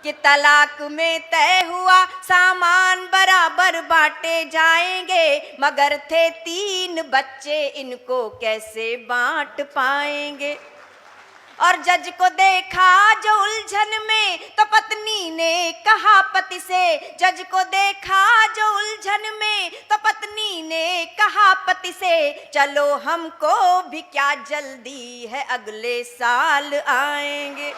कि तलाक में तय हुआ सामान बराबर बांटे जाएंगे, मगर थे 3 बच्चे, इनको कैसे बांट पाएंगे। और जज को देखा जो उलझन में, तो पत्नी ने कहा पति से, जज को देखा जो उलझन में, तो पत्नी ने कहा पति से, चलो हमको भी क्या जल्दी है, अगले साल आएंगे।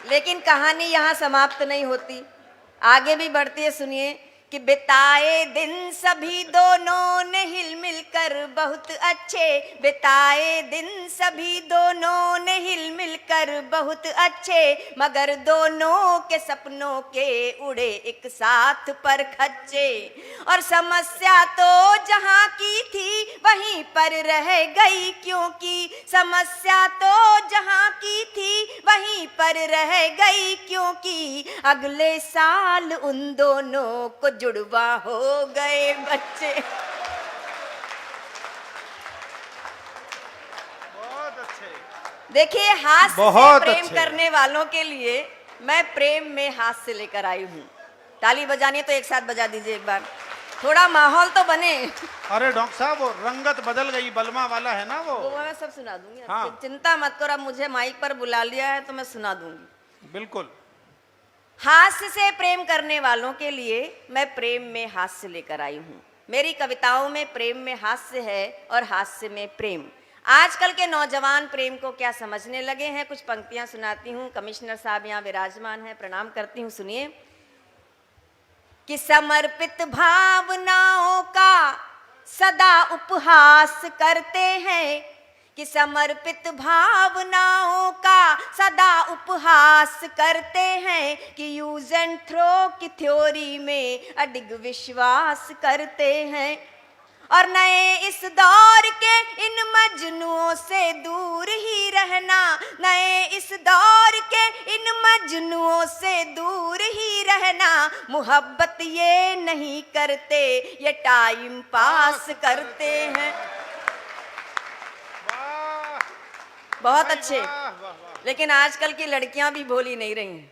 लेकिन कहानी यहाँ समाप्त नहीं होती, आगे भी बढ़ती है। सुनिए कि बिताए दिन सभी दोनों ने हिल मिलकर बहुत अच्छे, बिताए दिन सभी दोनों ने हिल मिलकर बहुत अच्छे, मगर दोनों के सपनों के उड़े एक साथ पर खच्चे। और समस्या तो जहाँ की थी वहीं पर रह गई, क्योंकि समस्या तो जहाँ की थी वहीं पर रह गई, क्योंकि अगले साल उन दोनों को जुड़वा हो गए बच्चे। बहुत अच्छे। देखिए, हास्य से प्रेम करने वालों के लिए मैं प्रेम में हास्य लेकर आई हूँ। ताली बजानी है तो एक साथ बजा दीजिए एक बार, थोड़ा माहौल तो बने। अरे डॉक्टर साहब, वो रंगत बदल गई, बलमा वाला है ना वो मैं सब सुना दूंगी। हाँ। चिंता मत करो, अब मुझे माइक पर बुला लिया है तो मैं सुना दूंगी। बिल्कुल। हास्य से प्रेम करने वालों के लिए मैं प्रेम में हास्य लेकर आई हूँ। मेरी कविताओं में प्रेम में हास्य है और हास्य में प्रेम। आजकल के नौजवान प्रेम को क्या समझने लगे हैं, कुछ पंक्तियां सुनाती हूँ। कमिश्नर साहब यहाँ विराजमान हैं, प्रणाम करती हूँ, सुनिए। कि समर्पित भावनाओं का सदा उपहास करते हैं, कि समर्पित भावनाओं का सदा उपहास करते हैं, कि यूज एंड थ्रो की थ्योरी में अडिग विश्वास करते हैं। और नए इस दौर के इन मजनुओं से दूर ही रहना, नए इस दौर के इन मजनुओं से दूर ही रहना। मोहब्बत ये नहीं करते, ये टाइम पास करते हैं। बहुत अच्छे। लेकिन आजकल की लड़कियां भी भोली नहीं रही हैं।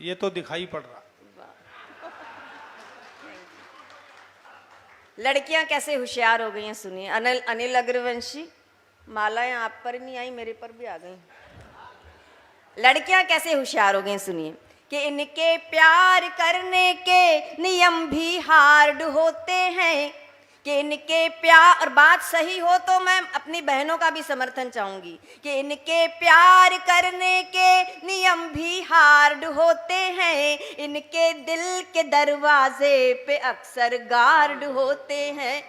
ये तो दिखाई पड़ रहा। लड़कियां कैसे होशियार हो गई हैं, सुनिए। अनिल अग्रवंशी, मालाएं आप पर नहीं आई, मेरे पर भी आ गई। लड़कियां कैसे होशियार हो गई, सुनिए। कि इनके प्यार करने के नियम भी हार्ड होते हैं, कि इनके प्यार, और बात सही हो तो मैं अपनी बहनों का भी समर्थन चाहूंगी, कि इनके प्यार करने के नियम भी हार्ड होते हैं, इनके दिल के दरवाजे पे अक्सर गार्ड होते हैं।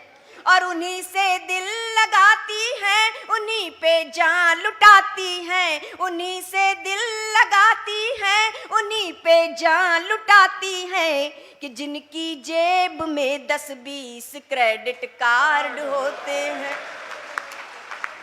और उन्हीं से दिल लगाती हैं, उन्हीं पे जान लुटाती हैं, उन्हीं से दिल लगाती हैं, उन्हीं पे जान लुटाती हैं। कि जिनकी जेब में 10-20 क्रेडिट कार्ड होते हैं।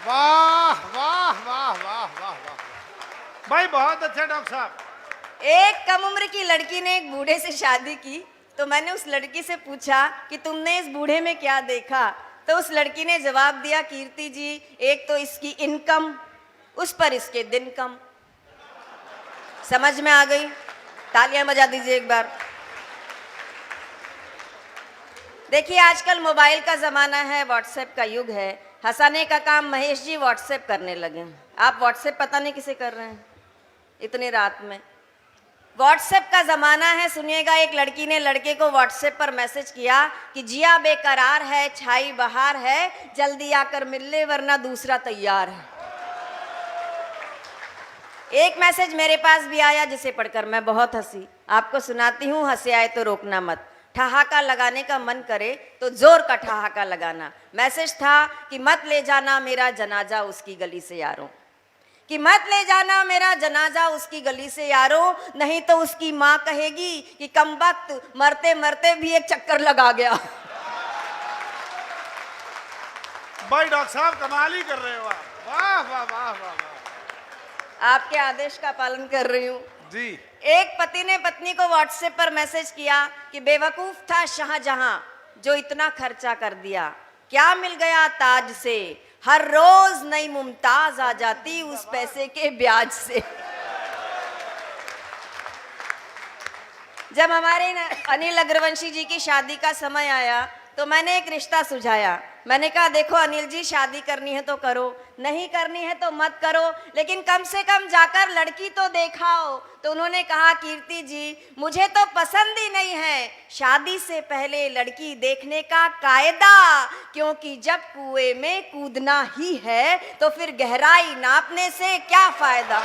वाह वाह वाह वाह वाह वाह भाई, बहुत अच्छा डॉक्टर साहब। एक कम उम्र की लड़की ने एक बूढ़े से शादी की, तो मैंने उस लड़की से पूछा कि तुमने इस बूढ़े में क्या देखा। तो उस लड़की ने जवाब दिया, कीर्ति जी, एक तो इसकी इनकम, उस पर इसके दिन कम। समझ में आ गई? तालियां बजा दीजिए एक बार। देखिए, आजकल मोबाइल का ज़माना है, व्हाट्सएप का युग है। हंसाने का काम महेश जी व्हाट्सएप करने लगे हैं। आप व्हाट्सएप पता नहीं किसे कर रहे हैं इतनी रात में। व्हाट्सएप का ज़माना है। सुनिएगा, एक लड़की ने लड़के को व्हाट्सएप पर मैसेज किया कि जिया बेकरार है, छाई बहार है, जल्दी आकर मिल ले वरना दूसरा तैयार है। एक मैसेज मेरे पास भी आया जिसे पढ़कर मैं बहुत हंसी। आपको सुनाती हूँ, हंसे आए तो रोकना मत। ठहाका लगाने का मन करे तो जोर का ठहाका लगाना। मैसेज था कि मत ले जाना मेरा जनाजा उसकी गली से यारों, कि मत ले जाना मेरा जनाजा उसकी गली से यारों, नहीं तो उसकी माँ कहेगी कि कमबख्त मरते मरते भी एक चक्कर लगा गया। भाई डॉक्टर साहब कमाल ही कर रहे हो आप। वाह वाह वाह वाह वाह। आपके आदेश का पालन कर रही हूँ जी। एक पति ने पत्नी को व्हाट्सएप पर मैसेज किया कि बेवकूफ था शाहजहां जो इतना खर्चा कर दिया, क्या मिल गया ताज से, हर रोज नई मुमताज आ जाती उस पैसे के ब्याज से। जब हमारे अनिल अग्रवंशी जी की शादी का समय आया तो मैंने एक रिश्ता सुझाया। मैंने कहा देखो अनिल जी, शादी करनी है तो करो, नहीं करनी है तो मत करो, लेकिन कम से कम जाकर लड़की तो देखाओ। तो उन्होंने कहा कीर्ति जी, मुझे तो पसंद ही नहीं है शादी से पहले लड़की देखने का कायदा, क्योंकि जब कुएं में कूदना ही है तो फिर गहराई नापने से क्या फायदा।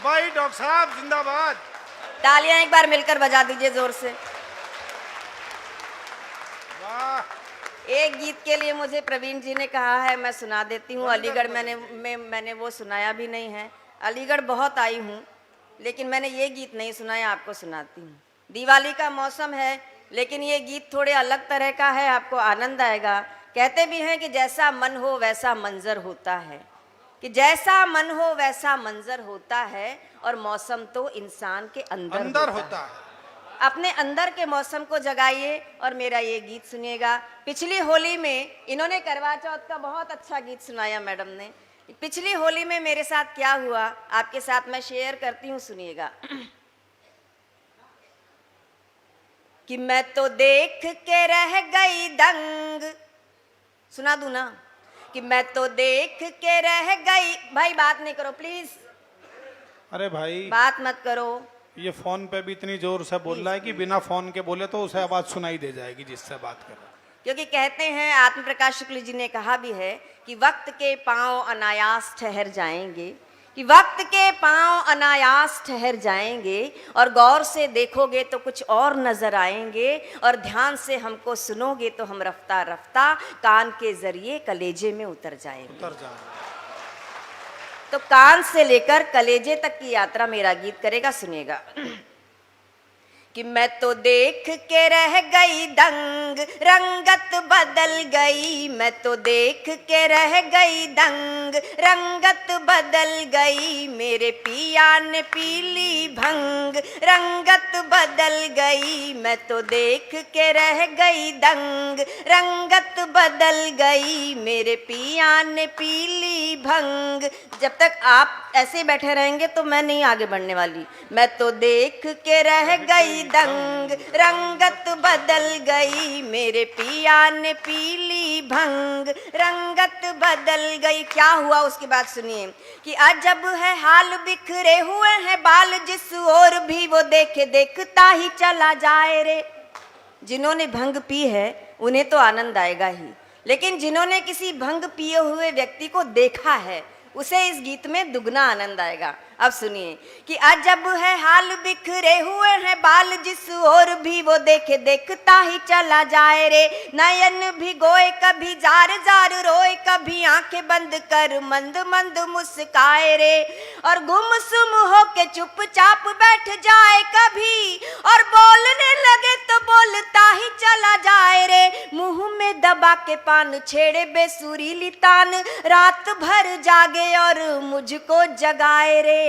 भाई डॉक्टर साहब जिंदाबाद। तालियां एक बार मिलकर बजा दीजिए जोर से। एक गीत के लिए मुझे प्रवीण जी ने कहा है, मैं सुना देती हूँ। अलीगढ़ मैंने वो सुनाया भी नहीं है। अलीगढ़ बहुत आई हूँ लेकिन मैंने ये गीत नहीं सुनाया, आपको सुनाती हूँ। दिवाली का मौसम है लेकिन ये गीत थोड़े अलग तरह का है, आपको आनंद आएगा। कहते भी हैं कि जैसा मन हो वैसा मंजर होता है, कि जैसा मन हो वैसा मंजर होता है, और मौसम तो इंसान के अंदर होता है। अपने अंदर के मौसम को जगाइए और मेरा ये गीत सुनिएगा। पिछली होली में इन्होंने करवा चौथ का बहुत अच्छा गीत सुनाया मैडम ने। पिछली होली में मेरे साथ क्या हुआ आपके साथ मैं शेयर करती हूँ, सुनिएगा। कि मैं तो देख के रह गई दंग, सुना दूं ना? कि मैं तो देख के रह गई। भाई बात नहीं करो प्लीज। अरे भाई बात मत करो। ये फोन पे भी इतनी जोर से बोल रहा है कि बिना फोन के बोले तो उसे आवाज सुनाई दे जाएगी जिससे बात करो। क्योंकि कहते हैं, आत्म प्रकाश शुक्ल जी ने कहा भी है कि वक्त के पांव अनायास ठहर जाएंगे, कि वक्त के पांव अनायास ठहर जाएंगे, और गौर से देखोगे तो कुछ और नजर आएंगे, और ध्यान से हमको सुनोगे तो हम रफ्ता रफ्ता कान के जरिए कलेजे में उतर जाएंगे। तो कान से लेकर कलेजे तक की यात्रा मेरा गीत करेगा, सुनिएगा। कि मैं तो देख के रह गई दंग, रंगत बदल गई। मैं तो देख के रह गई दंग, रंगत बदल गई। मेरे पिया ने पीली भंग, रंगत बदल गई। मैं तो देख के रह गई दंग, रंगत बदल गई। मेरे पिया ने पीली भंग। जब तक आप ऐसे बैठे रहेंगे तो मैं नहीं आगे बढ़ने वाली। मैं तो देख के रह गई दंग, रंगत बदल गई। मेरे पिया ने पीली भंग, रंगत बदल गई। क्या हुआ उसके बाद सुनिए। कि अजब है हाल, बिखरे हुए हैं बाल, जिस ओर भी वो देखे देखता ही चला जाए रे। जिन्होंने भंग पी है उन्हें तो आनंद आएगा ही, लेकिन जिन्होंने किसी भंग पिए हुए व्यक्ति को देखा है उसे इस गीत में दुगना आनंद आएगा। अब सुनिए। कि अजब है हाल, बिखरे हुए हैं बाल, जिस ओर भी वो देखे देखता ही चला जाए रे। नयन भी गोए, कभी जार जार रोए, कभी आंखें बंद कर मंद मंद मुस्काए रे। और गुमसुम होके चुपचाप बैठ जाए कभी, और बोलने लगे तो बोलता ही चला जाए रे। मुंह में दबा के पान छेड़े बेसुरीली तान, रात भर जागे और मुझको जगाए रे।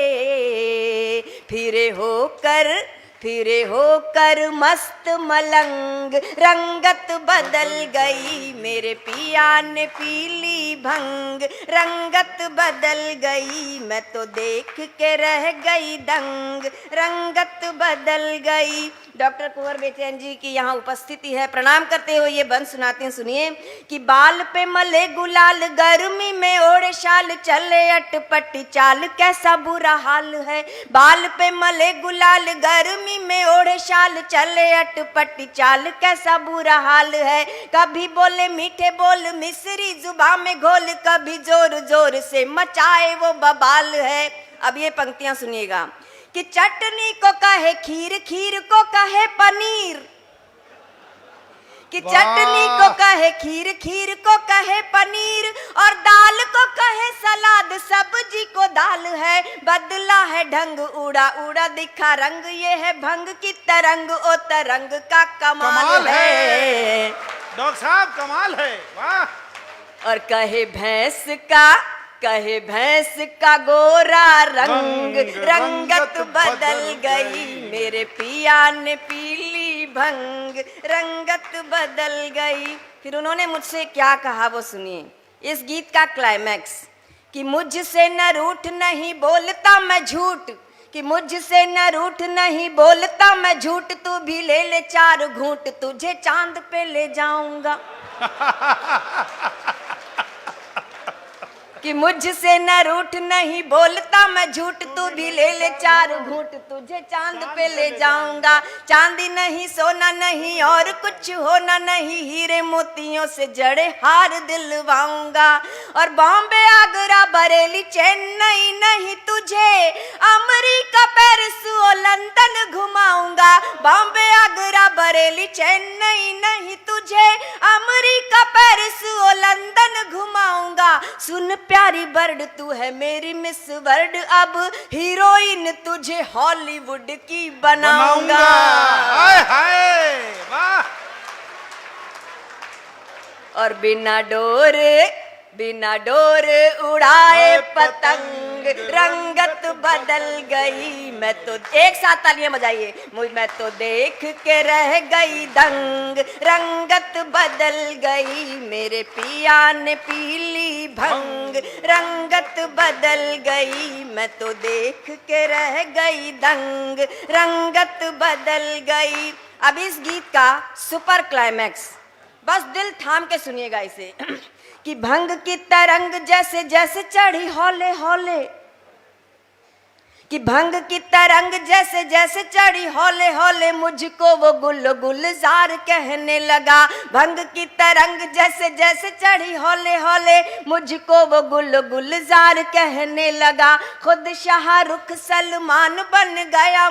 फिरे होकर मस्त मलंग, रंगत बदल गई। मेरे पिया ने पीली भंग, रंगत बदल गई। मैं तो देख के रह गई दंग, रंगत बदल गई। डॉक्टर कुंवर बेचैन जी की यहाँ उपस्थिति है, प्रणाम करते हुए ये बंद सुनाते हैं, सुनिए। कि बाल पे मले गुलाल, गर्मी में ओढ़े शाल, चले अटपटी चाल, कैसा बुरा हाल है। बाल पे मले गुलाल, गर्मी में ओढ़े शाल, चले अटपटी चाल, कैसा बुरा हाल है। कभी बोले मीठे बोल, मिश्री जुबान में घोल, कभी जोर जोर से मचाए वो बवाल है। अब ये पंक्तियां सुनिएगा। कि चटनी को कहे खीर, खीर को कहे पनीर। कि चटनी को कहे खीर, खीर को कहे पनीर, और दाल को कहे सलाद, सब्जी को दाल है। बदला है ढंग, उड़ा उड़ा दिखा रंग, ये है भंग की तरंग, ओ तरंग का कमाल है। डॉक्टर साहब कमाल है, वाह। और कहे भैंस का गोरा रंग, रंगत बदल गई। मेरे पिया ने पीली भंग, रंगत बदल गई। फिर उन्होंने मुझसे क्या कहा वो सुनिए, इस गीत का क्लाइमैक्स, कि मुझसे न रूठ नहीं बोलता मैं झूठ, कि मुझसे न रूठ नहीं बोलता मैं झूठ, तू भी ले ले 4 घूंट, तुझे चांद पे ले जाऊंगा। कि मुझसे न रूठ नहीं बोलता मैं झूठ, तू भी ले ले 4 घूंट, तुझे चांद पे ले जाऊंगा। चांदी नहीं सोना नहीं और कुछ होना नहीं, हीरे मोतियों से जड़े हार दिलवाऊंगा। और बॉम्बे आगरा बरेली चेन्नई नहीं, तुझे अमेरिका पेरिस और लंदन घुमाऊंगा। बॉम्बे आगरा बरेली चेन्नई नहीं, तुझे अमेरिका पेरिस और लंदन घुमाऊंगा। सुन प्यारी बर्ड, तू है मेरी मिस वर्ल्ड, अब हीरोइन तुझे हॉलीवुड की बनाऊंगा। हाय हाय वाह। और बिना डोर उड़ाए पतंग, रंगत बदल गई। मैं तो, एक साथ तालियां बजाइए, मैं तो देख के रह गई दंग, रंगत बदल गई। मेरे पिया ने पीली भंग, रंगत बदल गई। मैं तो देख के रह गई दंग, रंगत बदल गई। अब इस गीत का सुपर क्लाइमैक्स, बस दिल थाम के सुनिएगा इसे, कि भंग की तरंग जैसे जैसे चढ़ी हौले हौले, कि भंग की तरंग जैसे जैसे चढ़ी हौले हौले, मुझको वो गुलजार कहने लगा। भंग की तरंग जैसे जैसे चढ़ी हौले हौले, मुझको वो गुलजार कहने लगा। खुद शाहरुख सलमान बन गया,